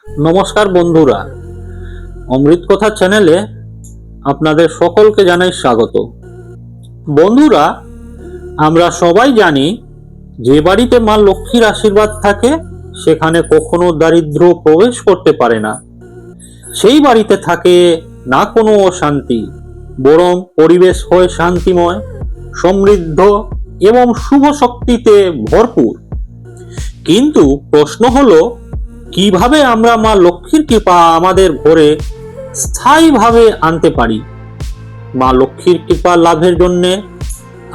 নমস্কার বন্ধুরা, অমৃত কথা চ্যানেলে আপনাদের সকলকে জানাই স্বাগত। বন্ধুরা, আমরা সবাই জানি যে বাড়িতে মা লক্ষ্মীর আশীর্বাদ থাকে সেখানে কখনো দারিদ্র প্রবেশ করতে পারে না। সেই বাড়িতে থাকে না কোনো অশান্তি, বরং পরিবেশ হয় শান্তিময়, সমৃদ্ধ এবং শুভ শক্তিতে ভরপুর। কিন্তু প্রশ্ন হলো, কিভাবে আমরা মা লক্ষ্মীর কৃপা আমাদের ঘরে স্থায়ীভাবে আনতে পারি? মা লক্ষ্মীর কৃপা লাভের জন্য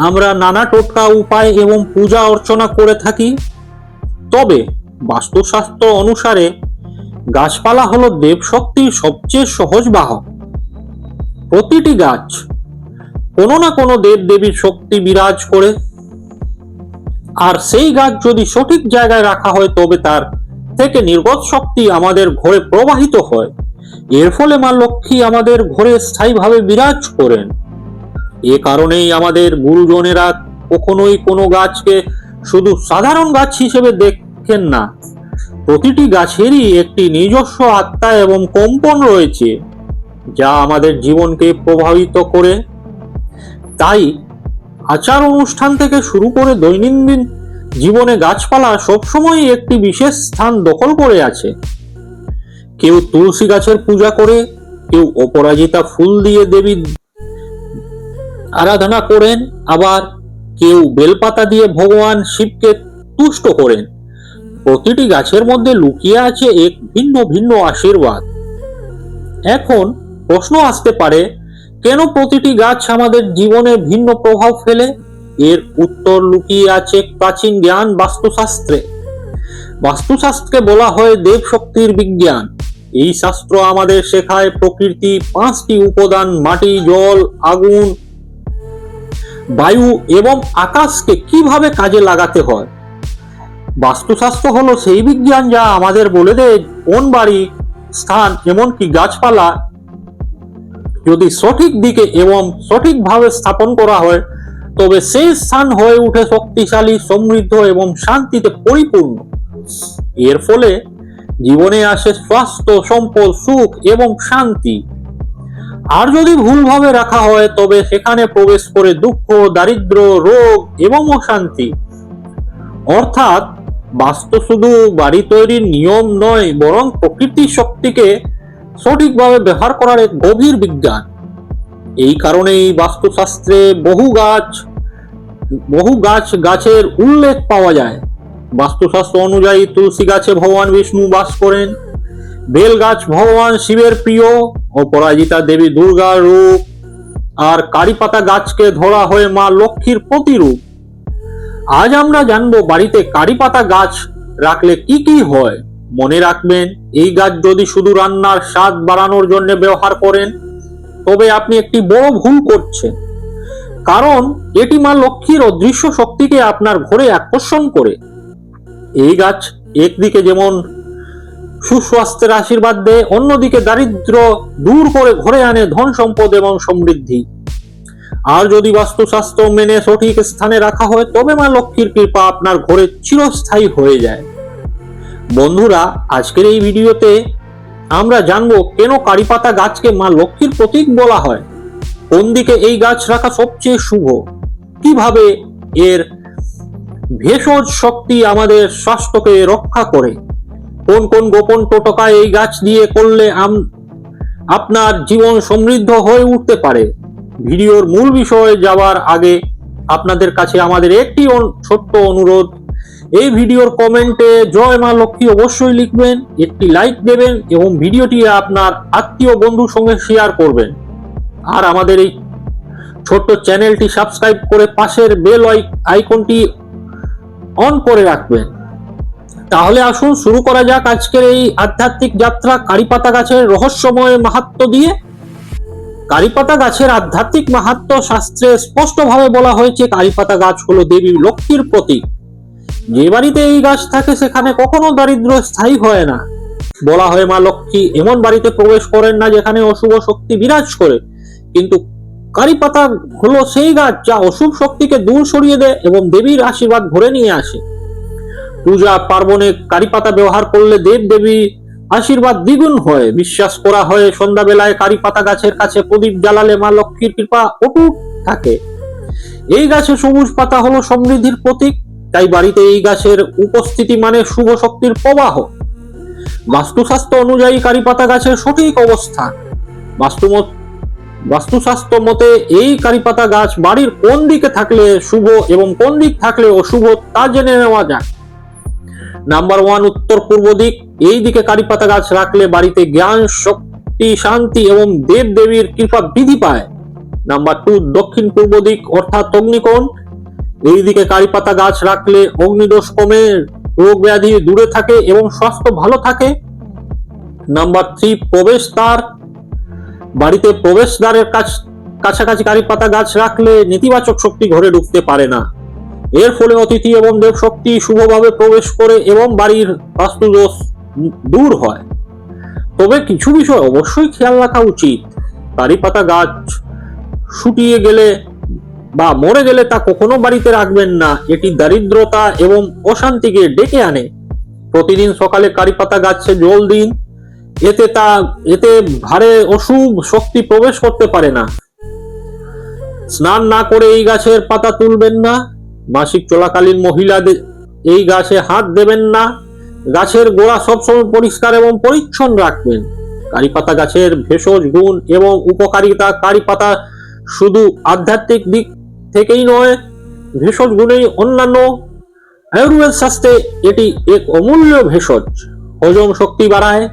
আমরা নানা টোটকা, উপায় এবং পূজা অর্চনা করে থাকি। তবে বাস্তুশাস্ত্র অনুসারে গাছপালা হলো দেবশক্তির সবচেয়ে সহজ বাহক। প্রতিটি গাছ কোনো না কোনো দেব দেবীর শক্তি বিরাজ করে, আর সেই গাছ যদি সঠিক জায়গায় রাখা হয় তবে তার থেকে নির্গত শক্তি আমাদের ঘরে প্রবাহিত হয়। এর ফলে মা লক্ষ্মী আমাদের ঘরে স্থায়ীভাবে বিরাজ করেন। এ কারণেই আমাদের গুরুজনেরা কখনোই কোনো গাছকে শুধু সাধারণ গাছ হিসেবে দেখেন না। প্রতিটি গাছেরই একটি নিজস্ব আত্মা এবং কম্পন রয়েছে, যা আমাদের জীবনকে প্রভাবিত করে। তাই আচার অনুষ্ঠান থেকে শুরু করে দৈনন্দিন জীবনে গাছপালা সবসময় একটি বিশেষ স্থান দখল করে আছে। কেউ তুলসী গাছের পূজা করে, কেউ অপরাজিতা ফুল দিয়ে দেবী আরাধনা করেন, আবার কেউ বেলপাতা দিয়ে ভগবান শিবকে তুষ্ট করেন। প্রতিটি গাছের মধ্যে লুকিয়ে আছে এক ভিন্ন ভিন্ন আশীর্বাদ। এখন প্রশ্ন আসতে পারে, কেন প্রতিটি গাছ আমাদের জীবনে ভিন্ন প্রভাব ফেলে? এর উত্তর লুকিয়ে আছে প্রাচীন জ্ঞান বাস্তুশাস্ত্রে। বাস্তুশাস্ত্রকে বলা হয় দেব শক্তির বিজ্ঞান। এই শাস্ত্র আমাদের শেখায় প্রকৃতি পাঁচটি উপাদান, মাটি, জল, আগুন, বায়ু এবং আকাশকে কিভাবে কাজে লাগাতে হয়। বাস্তুশাস্ত্র হলো সেই বিজ্ঞান যা আমাদের বলে দেয় কোন বাড়ি, স্থান, এমনকি গাছপালা যদি সঠিক দিকে এবং সঠিকভাবে স্থাপন করা হয় তবে সেই স্থান হয়ে ওঠে শক্তিশালী, সমৃদ্ধ এবং শান্তিতে পরিপূর্ণ। এর ফলে জীবনে আসে স্বাস্থ্য, সম্পদ, সুখ এবং শান্তি। আর যদি ভুলভাবে রাখা হয় তবে সেখানে প্রবেশ করে দুঃখ, দারিদ্র, রোগ এবং অশান্তি। অর্থাৎ বাস্তু শুধু বাড়ি তৈরির নিয়ম নয়, বরং প্রকৃতির শক্তিকে সঠিকভাবে ব্যবহার করার এক গভীর বিজ্ঞান। এই কারণেই বাস্তুশাস্ত্রে বহু গাছের উল্লেখ পাওয়া যায়। বাস্তুশাস্ত্র অনুযায়ী তুলসী গাছে ভগবান বিষ্ণু বাস করেন, বেল গাছ ভগবান শিবের প্রিয়, অপরাজিতা দেবী দুর্গার রূপ, আর কারিপাতা গাছকে ধরা হয় মা লক্ষ্মীর প্রতিরূপ। আজ আমরা জানবো বাড়িতে কারিপাতা গাছ রাখলে কি কি হয়। মনে রাখবেন, এই গাছ যদি শুধু রান্নার স্বাদ বাড়ানোর জন্য ব্যবহার করেন তবে আপনি একটি বড় ভুল করছেন, কারণ এটি মা লক্ষ্মীর অদৃশ্য শক্তিকে আপনার ঘরে আকর্ষণ করে। এই গাছ একদিকে যেমন সুস্বাস্থ্যের আশীর্বাদ দেয়, অন্যদিকে দারিদ্র দূর করে ঘরে আনে ধন, সম্পদ এবং সমৃদ্ধি। আর যদি বাস্তুশাস্ত্র মেনে সঠিক স্থানে রাখা হয় তবে মা লক্ষ্মীর কৃপা আপনার ঘরে চিরস্থায়ী হয়ে যায়। বন্ধুরা, আজকের এই ভিডিওতে আমরা জানবো কেন কারিপাতা গাছকে মা লক্ষ্মীর প্রতীক বলা হয়, কোন দিকে এই গাছ রাখা সবচেয়ে শুভ, কিভাবে এর ভেষজ শক্তি আমাদের স্বাস্থ্যকে রক্ষা করে, কোন কোন গোপন টোটকা এই গাছ দিয়ে করলে আপনার জীবন সমৃদ্ধ হয়ে উঠতে পারে। ভিডিওর মূল বিষয়ে যাওয়ার আগে আপনাদের কাছে আমাদের একটি ছোট্ট অনুরোধ, এই ভিডিওর কমেন্টে জয় মা লক্ষ্মী অবশ্যই লিখবেন, একটি লাইক দেবেন এবং ভিডিওটি আপনার আত্মীয় বন্ধুর সঙ্গে শেয়ার করবেন। আর আমাদের এই ছোট্ট চ্যানেলটি সাবস্ক্রাইব করে পাশের বেল আইকনটি অন করে রাখবেন। তাহলে আসুন শুরু করা যাক আজকের এই আধ্যাত্মিক যাত্রা কারিপাতা গাছের রহস্যময় মাহাত্ম্য দিয়ে। কারিপাতা গাছের আধ্যাত্মিক মাহাত্ম্য শাস্ত্রে স্পষ্টভাবে বলা হয়েছে, কারিপাতা গাছ হলো দেবী লক্ষ্মীর প্রতীক। যে বাড়িতে এই গাছ থাকে সেখানে কখনো দারিদ্র স্থায়ী হয় না। বলা হয় মা লক্ষ্মী এমন বাড়িতে প্রবেশ করেন না যেখানে অশুভ শক্তি বিরাজ করে, কিন্তু কারিপাতা হলো সেই গাছ যা অশুভ শক্তিকে দূর সরিয়ে দেয় এবং দেবীর আশীর্বাদ ঘরে নিয়ে আসে। পূজা পার্বণে কারিপাতা ব্যবহার করলে দেব দেবী আশীর্বাদ দ্বিগুণ হয়। বিশ্বাস করা হয় সন্ধ্যাবেলায় কারি পাতা গাছের কাছে প্রদীপ জ্বালালে মা লক্ষ্মীর কৃপা অটুট থাকে। এই গাছে সবুজ পাতা হলো সমৃদ্ধির প্রতীক, তাই বাড়িতে এই গাছের উপস্থিতি মানে শুভ শক্তির প্রবাহ। বাস্তুশাস্ত্র অনুযায়ী কারি পাতা গাছের সঠিক অবস্থান। বাস্তুশাস্ত্র মতে এই কারি পাতা গাছ বাড়ির কোন দিকে থাকলে শুভ এবং কোন দিক থাকলে অশুভ তা জেনে নেওয়া যাক। নাম্বার 1, উত্তর পূর্ব দিক। এই দিকে কারি পাতা গাছ রাখলে বাড়িতে জ্ঞান, শক্তি, শান্তি এবং দেব দেবীর কৃপা বৃদ্ধি পায়। নাম্বার 2, দক্ষিণ পূর্ব দিক অর্থাৎ অগ্নিকোণ। এই দিকে কারি পাতা গাছ রাখলে অগ্নিদোষ কমে, রোগ ব্যাধি দূরে থাকে এবং স্বাস্থ্য ভালো থাকে। নাম্বার 3, প্রবেশদ্বার। বাড়িতে প্রবেশদ্বারের কাছাকাছি কারি পাতা গাছ রাখলে নেতিবাচক শক্তি ঘরে ঢুকতে পারে না। এর ফলে অতিথি এবং দেব শক্তি শুভভাবে প্রবেশ করে এবং বাড়ির বাস্তুদোষ দূর হয়। তবে কিছু বিষয় অবশ্যই খেয়াল রাখা উচিত। কারি পাতা গাছ শুকিয়ে গেলে বা মরে গেলে তা কখনো বাড়িতে রাখবেন না, এটি দারিদ্রতা এবং অশান্তিকে ডেকে আনে। প্রতিদিন সকালে কারি পাতা গাছে জল দিন, এতে ভারে অশুভ শক্তি প্রবেশ করতে পারে না। স্নান না করে এই গাছের পাতা তুলবেন না। মাসিক চলাকালীন মহিলাদের এই গাছে হাত দেবেন না। গাছের গোড়া সবসময় পরিষ্কার এবং পরিচ্ছন্ন রাখবেন। কারি পাতা গাছের ভেষজ গুণ এবং উপকারিতা। কারি পাতা শুধু আধ্যাত্মিক দিক থেকেই নয়, ভেষজ গুণেই অন্যান্য। আয়ুর্বেদ শাস্ত্রে এটি এক অমূল্য ভেষজ। হজম শক্তি বাড়ায়।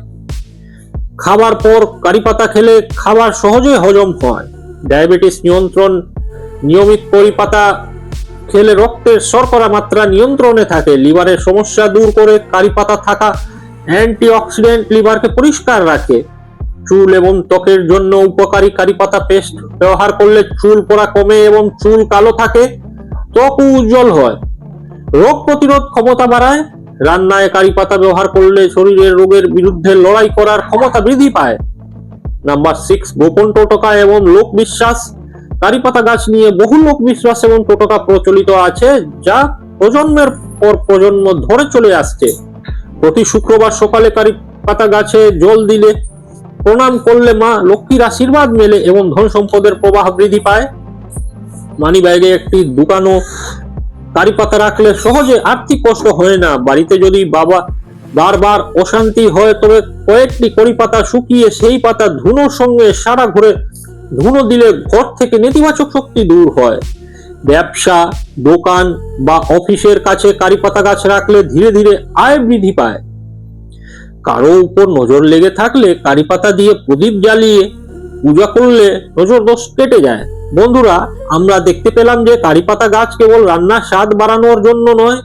খাবার পর কারি পাতা খেলে খাবার সহজে হজম হয়। ডায়াবেটিস নিয়ন্ত্রণ। নিয়মিত কারি পাতা খেলে রক্তের শর্করা মাত্রা নিয়ন্ত্রণে থাকে। লিভারের সমস্যা দূর করে। কারি পাতা থাকা অ্যান্টিঅক্সিডেন্ট লিভারকে পরিষ্কার রাখে। চুল এবং ত্বকের জন্য উপকারী। কারি পাতা পেস্ট ব্যবহার করলে চুল পড়া কমে এবং চুল কালো থাকে, ত্বক উজ্জ্বল হয়। রোগ প্রতিরোধ ক্ষমতা বাড়ায়। রান্নায় কারি পাতা ব্যবহার করলে শরীরের রোগের বিরুদ্ধে লড়াই করার ক্ষমতা বৃদ্ধি পায়। নাম্বার 6, গোপন টোটকা এবং লোক বিশ্বাস। কারি পাতা গাছ নিয়ে বহু লোক বিশ্বাস এবং টোটকা প্রচলিত আছে, যা প্রজন্মের পর প্রজন্ম ধরে চলে আসছে। প্রতি শুক্রবার সকালে কারি পাতা গাছে জল দিলে, প্রণাম করলে মা লক্ষ্মীর আশীর্বাদ মেলে এবং ধন সম্পদের প্রবাহ বৃদ্ধি পায়। মানি ব্যাগে একটি দুকানো কারি পাতা রাখলে সহজে আর্থিক কষ্ট হয় না। বাড়িতে যদি বারবার অশান্তি হয় তবে কয়েকটি কারি পাতা শুকিয়ে সেই পাতা ধুনোর সঙ্গে সারা ঘরে ধুনো দিলে ঘর থেকে নেতিবাচক শক্তি দূর হয়। ব্যবসা, দোকান বা অফিসের কাছে কারি পাতা গাছ রাখলে ধীরে ধীরে আয় বৃদ্ধি পায়। কারো উপর নজর লেগে থাকলে কারি পাতা দিয়ে প্রদীপ জ্বালিয়ে পূজা করলে নজর দোষ কেটে যায়। বন্ধুরা, আমরা দেখতে পেলাম যে কারি পাতা গাছ কেবল রান্নার স্বাদ বাড়ানোর জন্য নয়,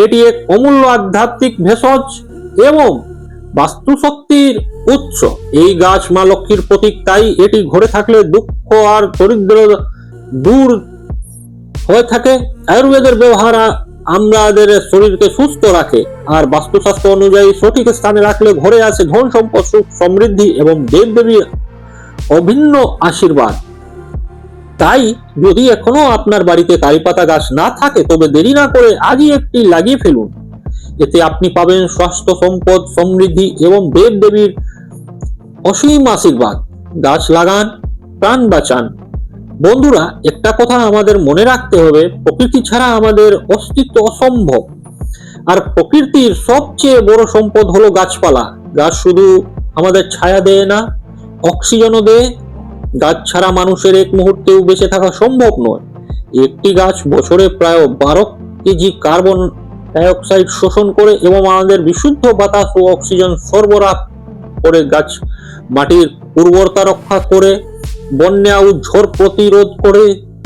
এটি এক অমূল্য আধ্যাত্মিক ভেষজ এবং বাস্তু শক্তির উৎস। এই গাছ মা লক্ষ্মীর প্রতীক, তাই এটি ঘরে থাকলে দুঃখ আর দরিদ্র দূর হয়ে থাকে। আয়ুর্বেদের ব্যবহার আমাদের শরীরকে সুস্থ রাখে, আর বাস্তুশাস্ত্র অনুযায়ী সঠিক স্থানে রাখলে ঘরে আসে ধন সম্পদ, সুখ, সমৃদ্ধি এবং দেব দেবীর অভিন্ন আশীর্বাদ। তাই যদি এখনো আপনার বাড়িতে কারি পাতা গাছ না থাকে তবে দেরি না করে আজই একটি লাগিয়ে ফেলুন। এতে আপনি পাবেন স্বাস্থ্য, সম্পদ, সমৃদ্ধি এবং দেব দেবীর অসীম আশীর্বাদ। গাছ লাগান, প্রাণ বাঁচান। বন্ধুরা, একটা কথা আমাদের মনে রাখতে হবে, প্রকৃতি ছাড়া আমাদের অস্তিত্ব অসম্ভব। আর প্রকৃতির সবচেয়ে বড় সম্পদ হলো গাছপালা। গাছ শুধু আমাদের ছায়া দেয় না, অক্সিজেনও দেয়। গাছ ছাড়া মানুষের এক মুহূর্তেও বেঁচে থাকা সম্ভব নয়। একটি গাছ বছরে প্রায় 12 কেজি কার্বন ডাইঅক্সাইড শোষণ করে এবং আমাদের বিশুদ্ধ বাতাস ও অক্সিজেন সরবরাহ করে। গাছ মাটির উর্বরতা রক্ষা করে, বন্যা ও ঝড় প্রতিরোধ করে,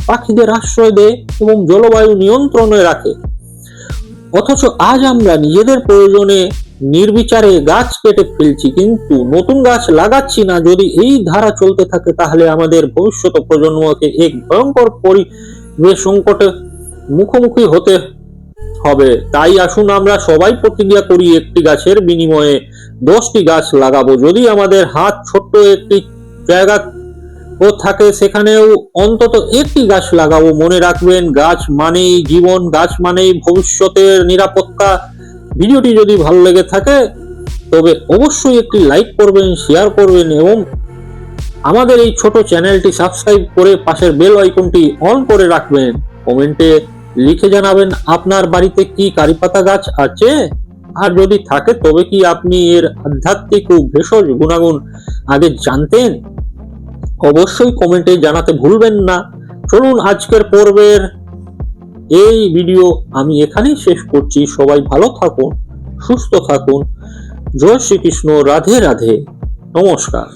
পাখিদের আশ্রয় দেয় এবং জলবায়ু নিয়ন্ত্রণে রাখে। অথচ আজ আমরা নিজেদের প্রয়োজনে নির্বিচারে গাছ কেটে ফেলছি, কিন্তু নতুন গাছ লাগাচ্ছি না। যদি এই ধারা চলতে থাকে তাহলে আমাদের ভবিষ্যৎ প্রজন্মকে এক ভয়ঙ্কর পরিবেশ সংকটে মুখোমুখি হতে হবে। তাই আসুন আমরা সবাই প্রতিজ্ঞা করি, একটি গাছের বিনিময়ে 10টি গাছ লাগাবো। যদি আমাদের হাত ছোট্ট একটি জায়গা থাকে সেখানেও অন্তত একটি গাছ লাগাবো। মনে রাখবেন, গাছ মানেই জীবন, গাছ মানেই ভবিষ্যতের নিরাপত্তা। ভিডিওটি যদি ভালো লেগে থাকে তবে অবশ্যই একটি লাইক করবেন, শেয়ার করবেন এবং আমাদের এই ছোট চ্যানেলটি সাবস্ক্রাইব করে পাশের বেল আইকনটি অন করে রাখবেন। কমেন্টে লিখে জানাবেন আপনার বাড়িতে কি কারিপাতা গাছ আছে, আর যদি থাকে তবে কি আপনি এর আধ্যাত্মিক ও ভেষজ গুণাগুণ আগে জানতেন? অবশ্যই কমেন্টে জানাতে ভুলবেন না। চলুন আজকের পর্বের এই ভিডিও আমি এখানেই শেষ করছি। সবাই ভালো থাকুন, সুস্থ থাকুন। জয় শ্রীকৃষ্ণ, রাধে রাধে, নমস্কার।